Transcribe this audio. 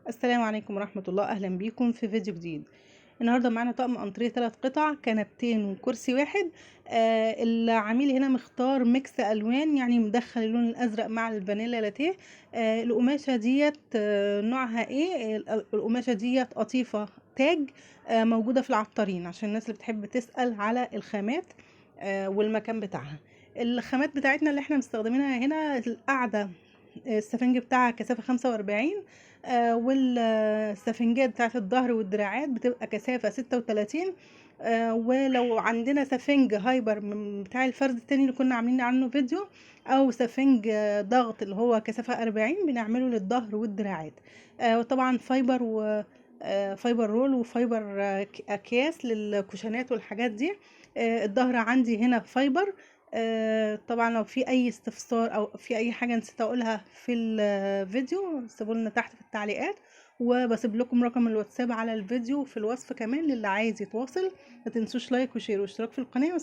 السلام عليكم ورحمة الله. أهلا بيكم في فيديو جديد. النهاردة معانا طقم أنتريه 3 قطع، كنبتين وكرسي واحد. العميل هنا مختار ميكس ألوان، يعني مدخل اللون الأزرق مع الفانيلا لاتيه. القماشة ديت نوعها ايه؟ القماشة ديت قطيفة تاج، موجودة في العطارين عشان الناس اللي بتحب تسأل على الخامات والمكان بتاعها. الخامات بتاعتنا اللي احنا مستخدمينها هنا القاعدة، السفنج بتاعها كثافة 45، والسفنجات بتاعت الظهر والدراعات بتبقى كثافة 36. ولو عندنا سفنج هايبر من بتاع الفرد التاني اللي كنا عاملين عنه فيديو، او سفنج ضغط اللي هو كثافة 40، بنعمله للظهر والدراعات. وطبعا فايبر و فايبر رول وفايبر اكياس للكوشنات والحاجات دي. الظهر عندي هنا فايبر. طبعا لو في اي استفسار او في اي حاجه نسيت اقولها في الفيديو سيبوا لنا تحت في التعليقات، وبسيب لكم رقم الواتساب على الفيديو في الوصف كمان للي عايز يتواصل. ما تنسوش لايك وشير واشتراك في القناه.